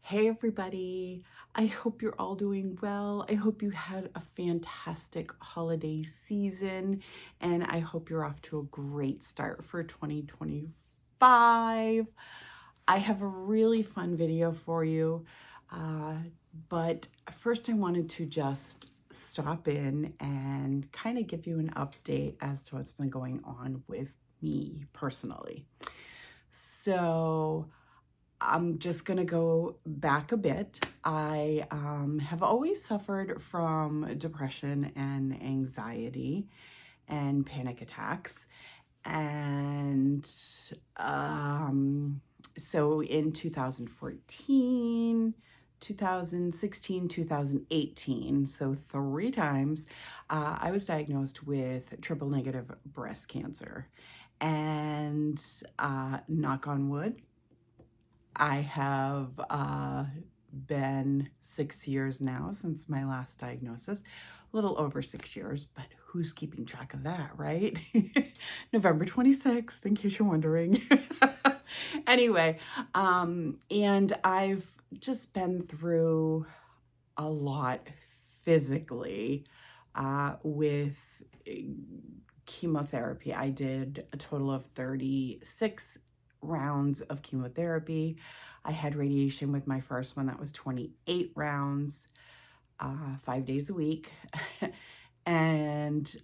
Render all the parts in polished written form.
Hey everybody, I hope you're all doing well. I hope you had a fantastic holiday season and I hope you're off to a great start for 2025. I have a really fun video for you, but first I wanted to just stop in and kind of give you an update as to what's been going on with me personally. So I'm just going to go back a bit. I have always suffered from depression and anxiety and panic attacks. And so in 2014, 2016, 2018, so 3 times, I was diagnosed with triple negative breast cancer. And knock on wood, I have been 6 years now since my last diagnosis, a little over 6 years, but who's keeping track of that, right? November 26th, in case you're wondering. Anyway, and I've just been through a lot physically with chemotherapy. I did a total of 36 rounds of chemotherapy. I had radiation with my first one. That was 28 rounds, 5 days a week. And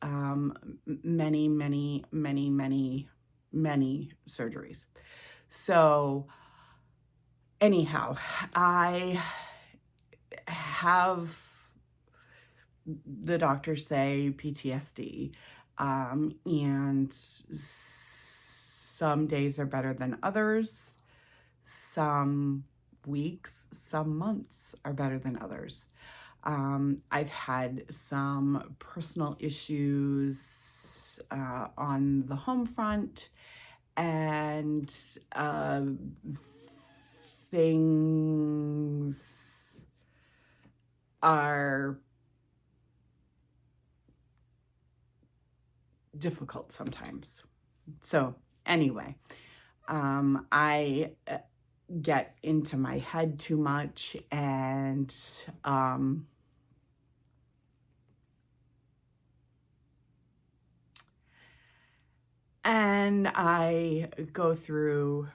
many, many, many, many, many surgeries. So anyhow, I have, the doctors say, PTSD. And some days are better than others. Some weeks, some months are better than others. I've had some personal issues on the home front, and things are difficult sometimes. So anyway, I get into my head too much, and I go through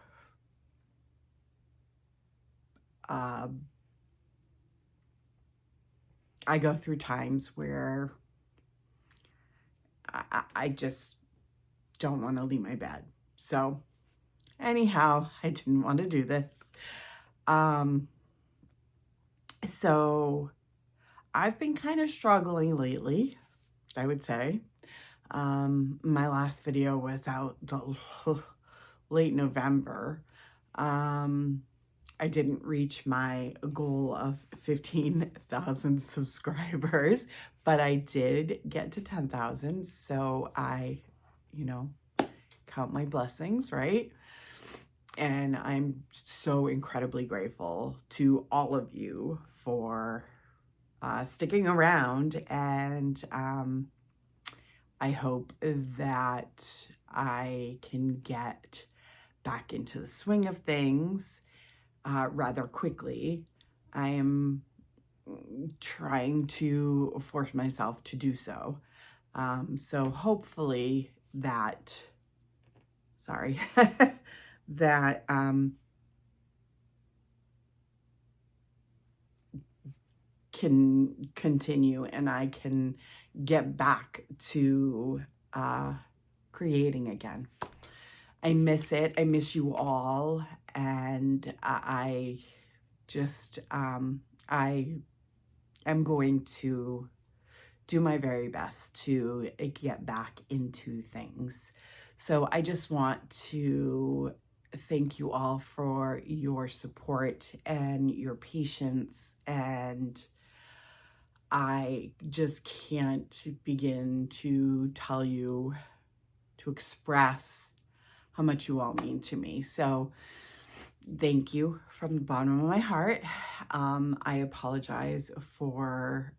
times where I just don't want to leave my bed. So anyhow, I didn't want to do this. So I've been kind of struggling lately, I would say. My last video was out late November. I didn't reach my goal of 15,000 subscribers, but I did get to 10,000. So I, count my blessings, right? And I'm so incredibly grateful to all of you for sticking around. And I hope that I can get back into the swing of things rather quickly. I am trying to force myself to do so. So hopefully that, that can continue and I can get back to creating again. I miss it. I miss you all. And I just, I am going to do my very best to get back into things. So I just want to thank you all for your support and your patience, and I just can't begin to tell you, to express how much you all mean to me. So thank you from the bottom of my heart. I apologize for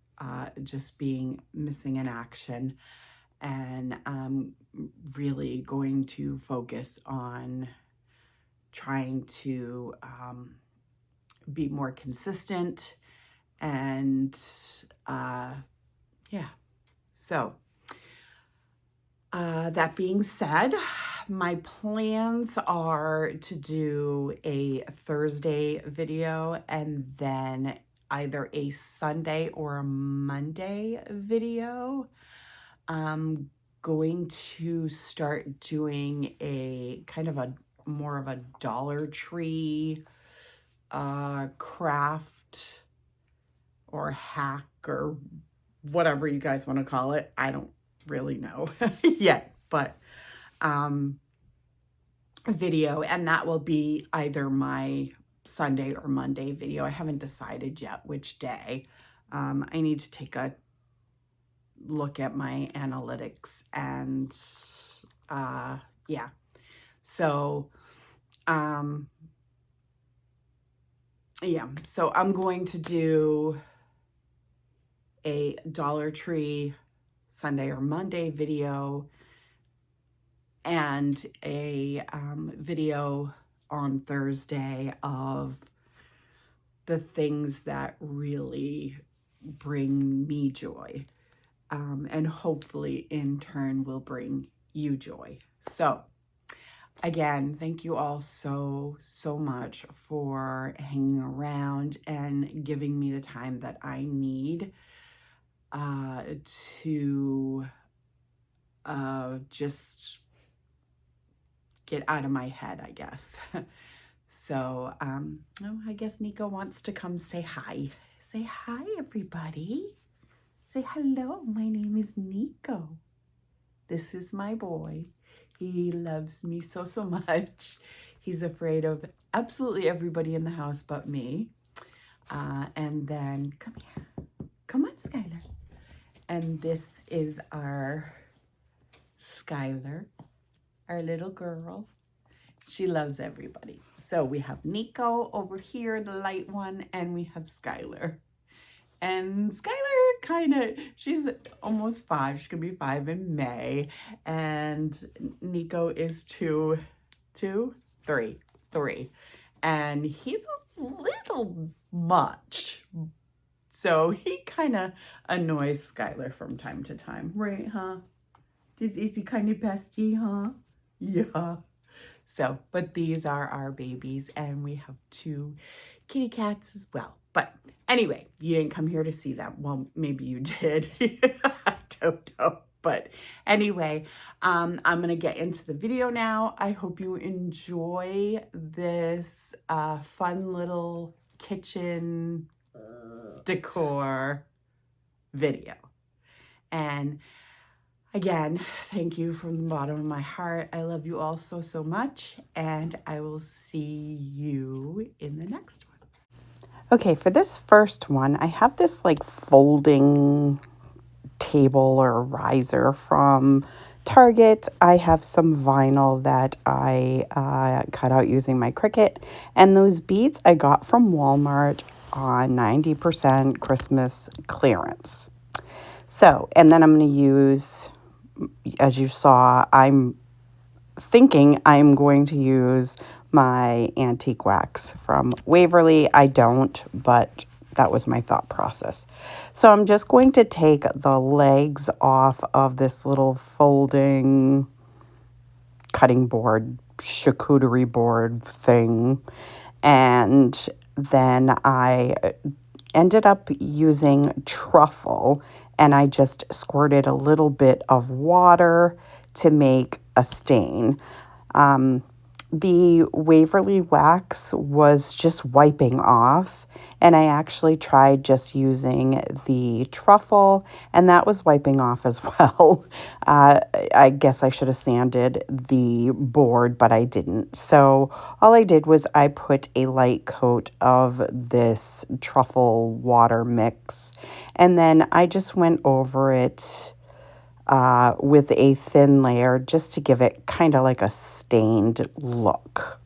just being missing in action, and I'm really going to focus on trying to be more consistent. And yeah, so that being said, my plans are to do a Thursday video and then either a Sunday or a Monday video. I'm going to start doing a kind of a more of a Dollar Tree craft or hack or whatever you guys want to call it. I don't really know yet, but video, and that will be either my Sunday or Monday video. I haven't decided yet which day. I need to take a look at my analytics and yeah. So yeah, so I'm going to do a Dollar Tree Sunday or Monday video and a video on Thursday of the things that really bring me joy, and hopefully in turn will bring you joy. So again, thank you all so much for hanging around and giving me the time that I need to just get out of my head, I guess. So, oh, I guess Nico wants to come say hi. Say hi, everybody. Say hello. My name is Nico. This is my boy. He loves me so much. He's afraid of absolutely everybody in the house but me. And then, come here. Come on, Skylar. And this is our Skylar, our little girl. She loves everybody. So we have Nico over here, the light one, and we have Skylar. And Skylar she's almost 5. She's gonna be 5 in May. And Nico is 3. And he's a little much. So he kind of annoys Skylar from time to time. Right, huh? Is he kind of pesty, huh? Yeah. So, but these are our babies, and we have 2 kitty cats as well. But anyway, you didn't come here to see them. Well, maybe you did. I don't know. But anyway, I'm going to get into the video now. I hope you enjoy this fun little kitchen decor video. And again, thank you from the bottom of my heart. I love you all so much, and I will see you in the next one. Okay, for this first one, I have this like folding table or riser from Target. I have some vinyl that I cut out using my Cricut, and those beads I got from Walmart on 90% Christmas clearance. So, and then I'm going to use, as you saw, I'm thinking I'm going to use my antique wax from Waverly. I don't, but that was my thought process. So I'm just going to take the legs off of this little folding cutting board, charcuterie board thing. And then I ended up using truffle, and I just squirted a little bit of water to make a stain. The Waverly wax was just wiping off, and I actually tried just using the truffle, and that was wiping off as well. I guess I should have sanded the board, but I didn't. So all I did was I put a light coat of this truffle water mix, and then I just went over it with a thin layer just to give it kind of like a stained look.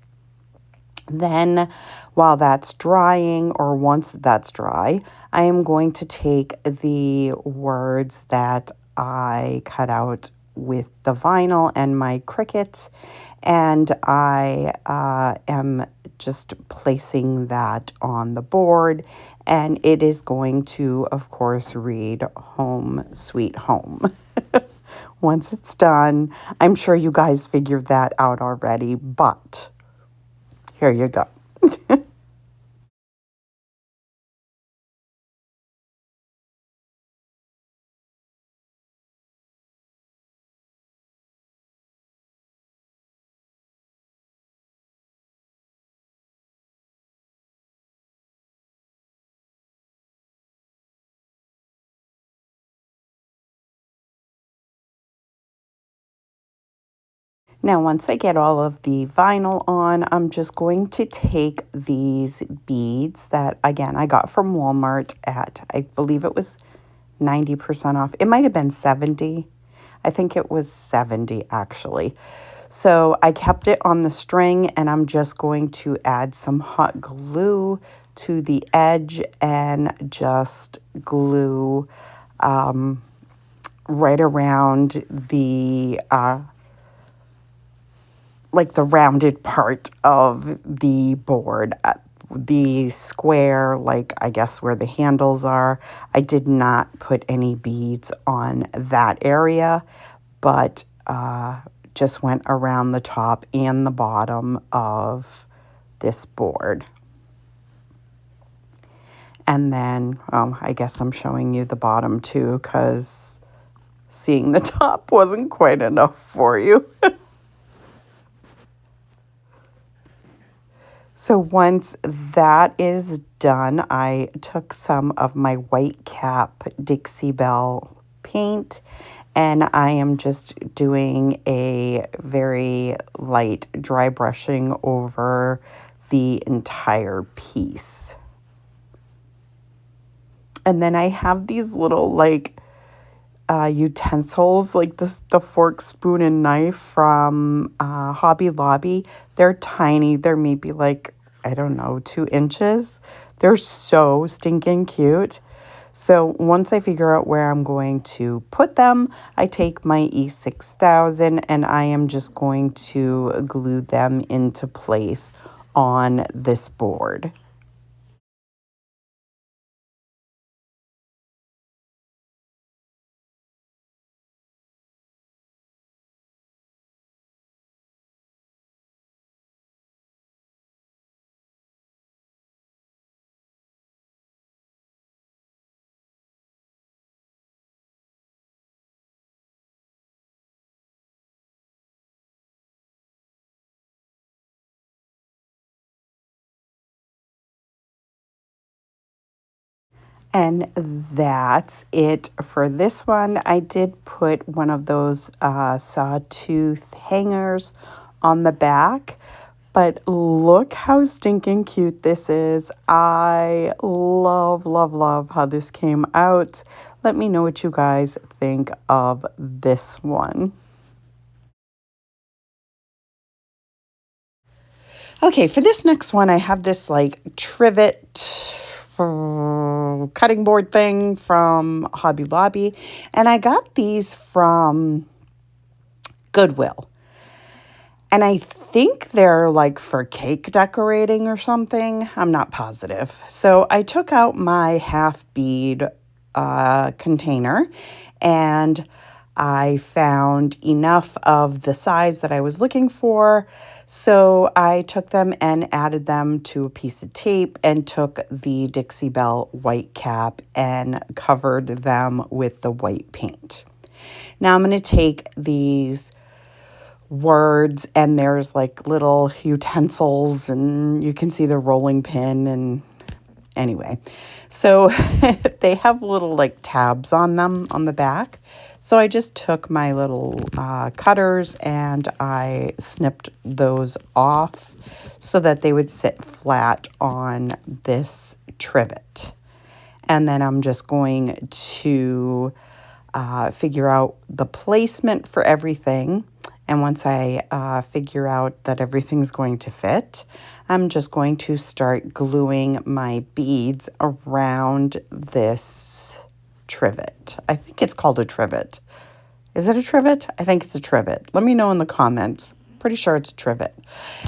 Then while that's drying, or once that's dry, I am going to take the words that I cut out with the vinyl and my Cricut, And I am just placing that on the board, and it is going to, of course, read Home Sweet Home. Once it's done, I'm sure you guys figured that out already, but here you go. Now, once I get all of the vinyl on, I'm just going to take these beads that, again, I got from Walmart at, I believe it was 90% off. It might have been 70. I think it was 70 actually. So I kept it on the string, and I'm just going to add some hot glue to the edge and just glue right around the like the rounded part of the board, the square, like I guess where the handles are. I did not put any beads on that area, but just went around the top and the bottom of this board. And then I guess I'm showing you the bottom too, because seeing the top wasn't quite enough for you. So once that is done, I took some of my white cap Dixie Belle paint, and I am just doing a very light dry brushing over the entire piece. And then I have these little like utensils, like the fork, spoon, and knife from Hobby Lobby. They're tiny. They're maybe like, I don't know, 2 inches. They're so stinking cute. So once I figure out where I'm going to put them, I take my E6000 and I am just going to glue them into place on this board. And that's it for this one. I did put one of those sawtooth hangers on the back, but look how stinking cute this is. I love, love, love how this came out. Let me know what you guys think of this one. Okay, for this next one, I have this like trivet cutting board thing from Hobby Lobby, and I got these from Goodwill. And I think they're like for cake decorating or something. I'm not positive. So I took out my half bead container, and I found enough of the size that I was looking for. So I took them and added them to a piece of tape and took the Dixie Belle white cap and covered them with the white paint. Now I'm going to take these words, and there's like little utensils, and you can see the rolling pin, and anyway, so they have little like tabs on them on the back. So I just took my little cutters and I snipped those off so that they would sit flat on this trivet. And then I'm just going to figure out the placement for everything. And once I figure out that everything's going to fit, I'm just going to start gluing my beads around this trivet. I think it's called a trivet. Is it a trivet? I think it's a trivet. Let me know in the comments. Pretty sure it's trivet.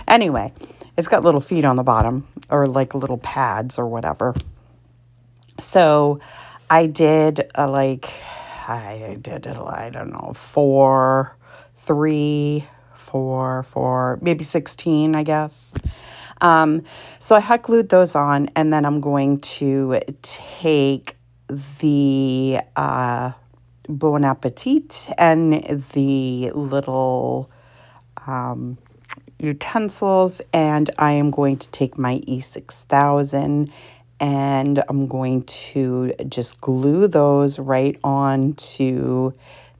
Anyway, it's got little feet on the bottom, or like little pads or whatever. So I did I don't know, 4, 3, 4, 4, maybe 16, I guess. So I hot glued those on, and then I'm going to take the Bon Appetit and the little utensils, and I am going to take my E6000 and I'm going to just glue those right onto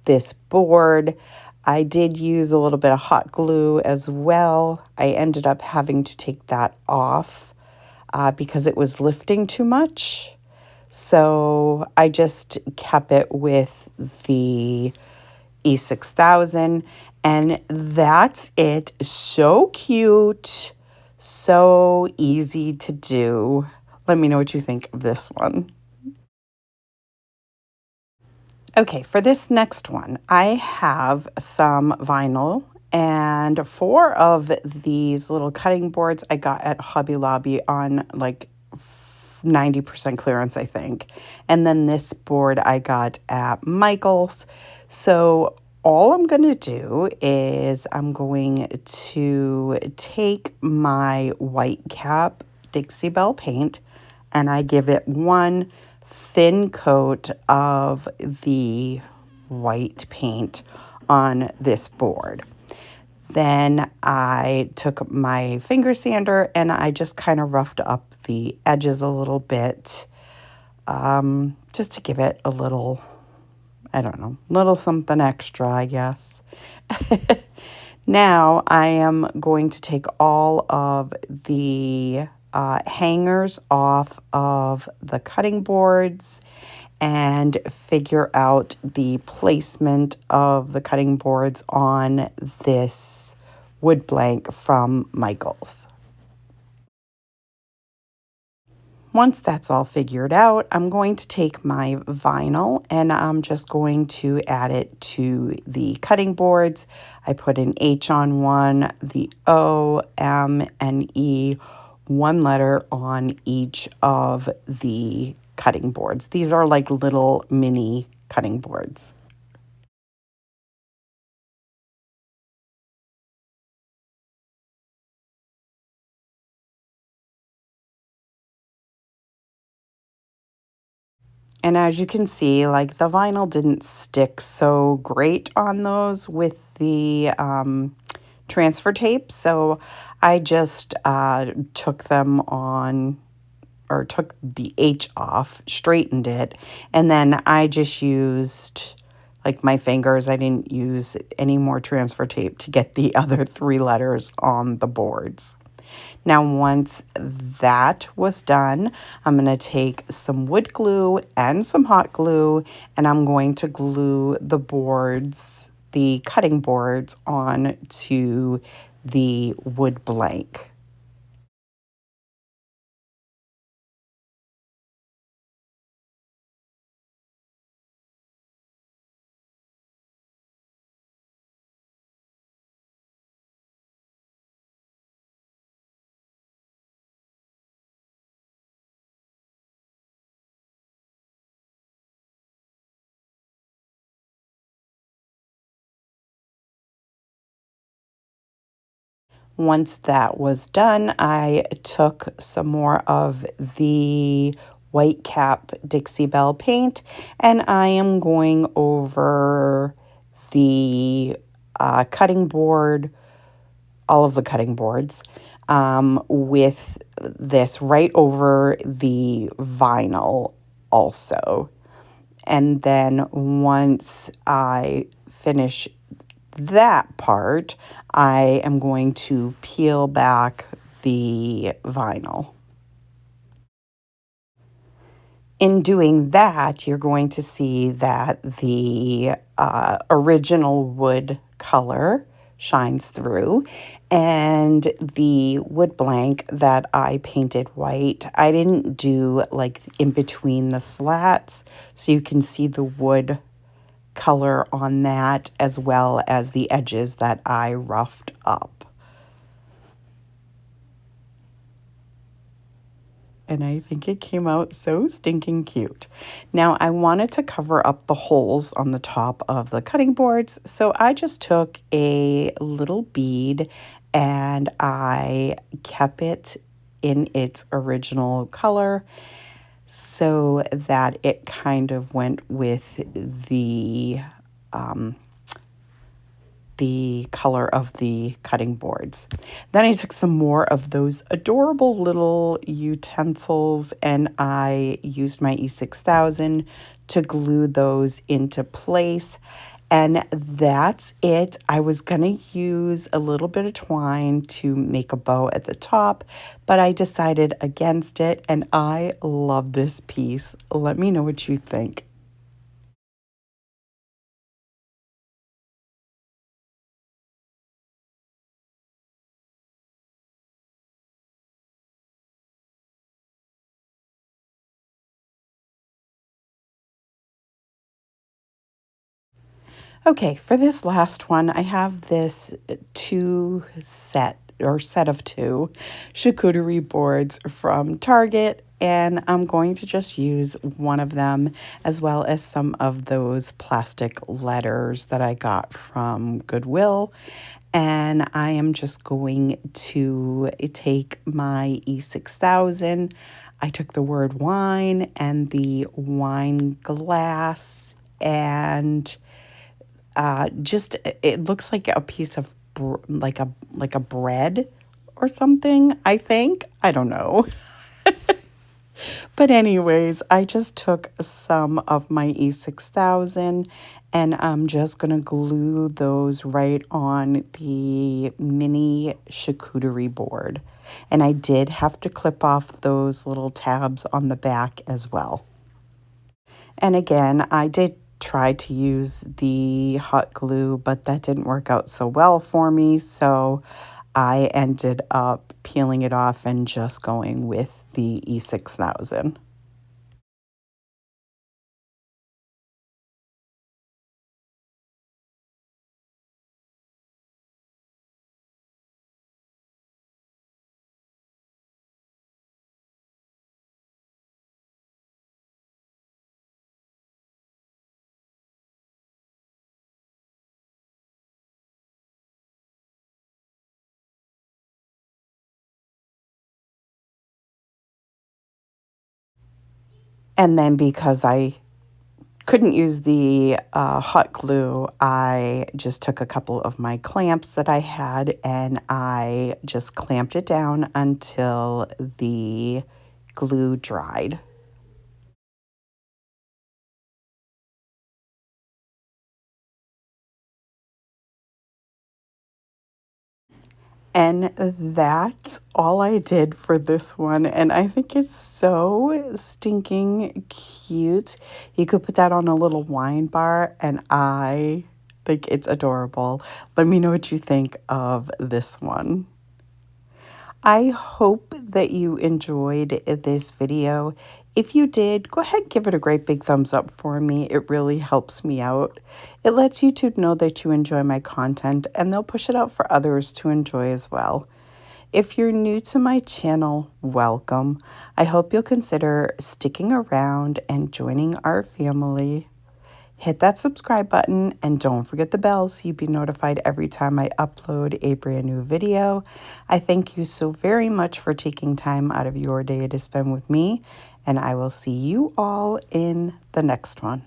this board. I did use a little bit of hot glue as well. I ended up having to take that off because it was lifting too much. So I just kept it with the E6000, and that's it. So cute, so easy to do. Let me know what you think of this one. Okay, for this next one, I have some vinyl, and 4 of these little cutting boards I got at Hobby Lobby on like 90% clearance, I think. And then this board I got at Michael's. So all I'm going to do is I'm going to take my white cap Dixie Belle paint, and I give it one thin coat of the white paint on this board. Then I took my finger sander and I just kind of roughed up the edges a little bit, just to give it a little, I don't know, little something extra, I guess. Now I am going to take all of the hangers off of the cutting boards and figure out the placement of the cutting boards on this wood blank from Michael's. Once that's all figured out, I'm going to take my vinyl and I'm just going to add it to the cutting boards. I put an H on one, the O, M, and E, one letter on each of the cutting boards. These are like little mini cutting boards. And as you can see, like the vinyl didn't stick so great on those with the transfer tape. So I just took them on, or took the H off, straightened it, and then I just used like my fingers. I didn't use any more transfer tape to get the other 3 letters on the boards. Now, once that was done, I'm going to take some wood glue and some hot glue, and I'm going to glue the boards, the cutting boards, on to the wood blank. Once that was done, I took some more of the white cap Dixie Belle paint, and I am going over the cutting board, all of the cutting boards, with this right over the vinyl also. And then once I finish that part, I am going to peel back the vinyl. In doing that, you're going to see that the original wood color shines through, and the wood blank that I painted white, I didn't do like in between the slats, so you can see the wood color on that, as well as the edges that I roughed up. And I think it came out so stinking cute. Now I wanted to cover up the holes on the top of the cutting boards, so I just took a little bead and I kept it in its original color so that it kind of went with the color of the cutting boards. Then I took some more of those adorable little utensils and I used my E6000 to glue those into place. And that's it. I was going to use a little bit of twine to make a bow at the top, but I decided against it, and I love this piece. Let me know what you think. Okay, for this last one, I have this set of two charcuterie boards from Target, and I'm going to just use one of them as well as some of those plastic letters that I got from Goodwill. And I am just going to take my E6000. I took the word wine and the wine glass and just it looks like a piece of like a bread or something, I think. I don't know. But anyways, I just took some of my E6000 and I'm just going to glue those right on the mini charcuterie board. And I did have to clip off those little tabs on the back as well. And again, I did try to use the hot glue, but that didn't work out so well for me. So I ended up peeling it off and just going with the E6000. And then because I couldn't use the hot glue, I just took a couple of my clamps that I had and I just clamped it down until the glue dried. And that's all I did for this one. And I think it's so stinking cute. You could put that on a little wine bar, and I think it's adorable. Let me know what you think of this one. I hope that you enjoyed this video. If you did, go ahead and give it a great big thumbs up for me. It really helps me out. It lets YouTube know that you enjoy my content and they'll push it out for others to enjoy as well. If you're new to my channel, welcome. I hope you'll consider sticking around and joining our family. Hit that subscribe button and don't forget the bell so you'll be notified every time I upload a brand new video. I thank you so very much for taking time out of your day to spend with me, and I will see you all in the next one.